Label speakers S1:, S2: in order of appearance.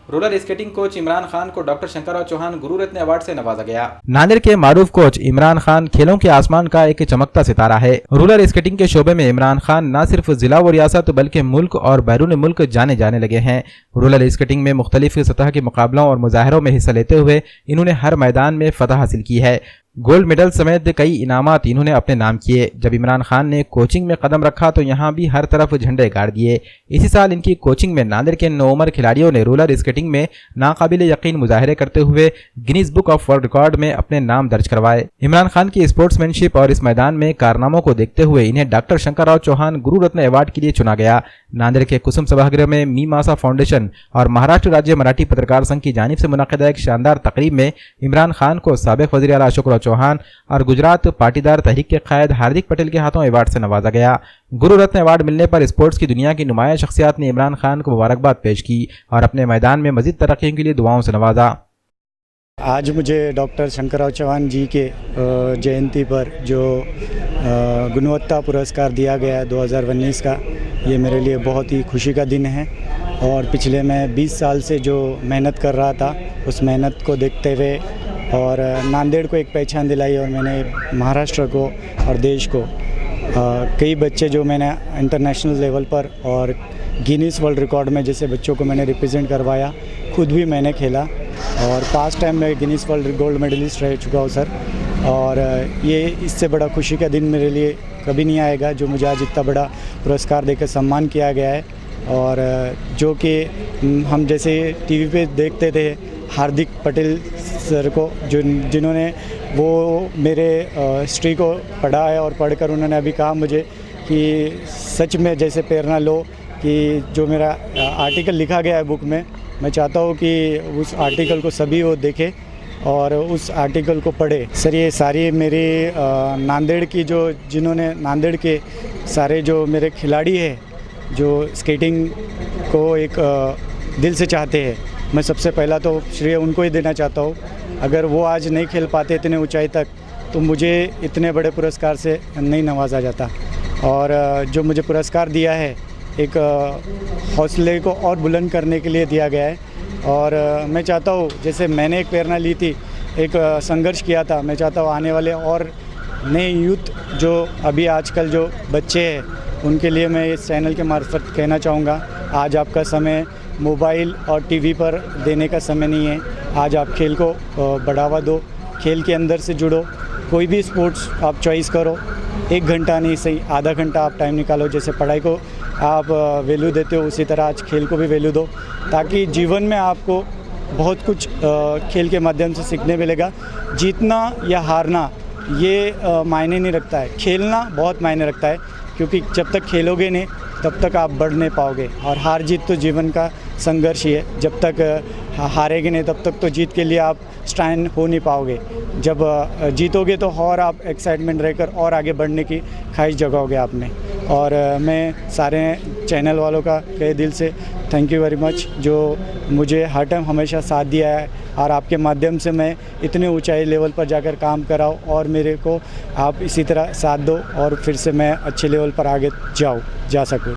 S1: Roller skating coach Imran Khan को doctor Shankarrao Chauhan गुरु रत्न award से नवाजा गया। नांदेड़ के मारूफ कोच इमरान खान खेलों के आसमान का एक चमकता सितारा है। रोलर स्केटिंग के शोबे में इमरान खान न सिर्फ जिला व रियासत बल्कि मुल्क और बैरून मुल्क जाने जाने लगे हैं। रोलर स्केटिंग में मुख्तलिफ सतह के मुकाबलों और मुजाहरों में हिस्सा लेते हुए इन्होंने हर मैदान में फतह हासिल की है। गोल्ड मेडल समेत कई इनामात इन्होंने अपने नाम किए। जब इमरान खान ने कोचिंग में कदम रखा तो यहाँ भी हर तरफ झंडे गाड़ दिए। इसी साल इनकी कोचिंग में नांदेड़ के नौउमर खिलाड़ियों ने रोलर स्केटिंग में नाकाबिल यकीन मुजाहरे करते हुए Guinness book of world record में अपने नाम दर्ज करवाए। इमरान खान की स्पोर्ट्समैनशिप और इस मैदान में कारनामों को देखते हुए इन्हें डॉक्टर शंकरराव चौहान गुरु रत्न अवार्ड के लिए चुना गया। नांदेड़ के कुसुम सभागृह में मीमांसा फाउंडेशन और महाराष्ट्र राज्य मराठी पत्रकार संघ की जानिब से मुनक़दा एक शानदार तकरीब में इमरान खान को साबिक़ वज़ीर आला अशोकराव चौहान और गुजरात पाटीदार तहरीक के कायद हार्दिक पटेल के हाथों अवार्ड से नवाजा गया। गुरु रत्न अवार्ड मिलने पर स्पोर्ट्स की दुनिया की नुमाया शख्सियात ने इमरान खान को मुबारकबाद पेश की और अपने मैदान में मजीद तरक्की के लिए दुआओं से नवाजा।
S2: आज मुझे डॉक्टर शंकरराव चौहान जी के जयंती पर जो गुणवत्ता पुरस्कार दिया गया है 2019 का, ये मेरे लिए बहुत ही खुशी का दिन है। और पिछले मैं 20 साल से जो मेहनत कर रहा था उस मेहनत को देखते हुए और नांदेड़ को एक पहचान दिलाई और मैंने महाराष्ट्र को और देश को कई बच्चे जो मैंने इंटरनेशनल लेवल पर और गिनीज वर्ल्ड रिकॉर्ड में जैसे बच्चों को मैंने रिप्रेजेंट करवाया, खुद भी मैंने खेला और पास्ट टाइम में गिनीज वर्ल्ड गोल्ड मेडलिस्ट रह चुका हूँ सर। और ये इससे बड़ा खुशी का दिन मेरे लिए कभी नहीं आएगा जो मुझे आज इतना बड़ा पुरस्कार देकर सम्मान किया गया है। और जो कि हम जैसे टीवी पे देखते थे हार्दिक पटेल सर को जिन्होंने वो मेरे हिस्ट्री को पढ़ा है और पढ़कर उन्होंने अभी कहा मुझे कि सच में जैसे प्रेरणा लो कि जो मेरा आर्टिकल लिखा गया है बुक में, मैं चाहता हूँ कि उस आर्टिकल को सभी वो देखें और उस आर्टिकल को पढ़े। सर ये सारी मेरी नांदेड़ की जो जिन्होंने नांदेड़ के सारे जो मेरे खिलाड़ी हैं जो स्केटिंग को एक दिल से चाहते हैं, मैं सबसे पहला तो श्रेय उनको ही देना चाहता हूँ। अगर वो आज नहीं खेल पाते इतने ऊंचाई तक तो मुझे इतने बड़े पुरस्कार से नहीं नवाजा जाता। और जो मुझे पुरस्कार दिया है एक हौसले को और बुलंद करने के लिए दिया गया है। और मैं चाहता हूँ जैसे मैंने एक प्रेरणा ली थी, एक संघर्ष किया था, मैं चाहता हूँ आने वाले और नए यूथ जो अभी आजकल जो बच्चे हैं उनके लिए मैं इस चैनल के मार्फत कहना चाहूँगा, आज आपका समय मोबाइल और टीवी पर देने का समय नहीं है। आज आप खेल को बढ़ावा दो, खेल के अंदर से जुड़ो, कोई भी स्पोर्ट्स आप चॉइस करो, 1 घंटा नहीं सही आधा घंटा आप टाइम निकालो। जैसे पढ़ाई को आप वैल्यू देते हो उसी तरह आज खेल को भी वैल्यू दो, ताकि जीवन में आपको बहुत कुछ खेल के माध्यम से सीखने मिलेगा। जीतना या हारना ये मायने नहीं रखता है, खेलना बहुत मायने रखता है, क्योंकि जब तक खेलोगे नहीं तब तक आप बढ़ नहीं पाओगे। और हार जीत तो जीवन का संघर्ष ही है, जब तक हारेंगे नहीं तब तक तो जीत के लिए आप स्टैंड हो नहीं पाओगे। जब जीतोगे तो और आप एक्साइटमेंट रहकर और आगे बढ़ने की ख्वाहिश जगाओगे आपने। और मैं सारे चैनल वालों का कई दिल से थैंक यू वेरी मच, जो मुझे हर टाइम हमेशा साथ दिया है और आपके माध्यम से मैं इतने ऊंचाई लेवल पर जाकर काम कराऊँ और मेरे को आप इसी तरह साथ दो और फिर से मैं अच्छे लेवल पर आगे जा सकूँ।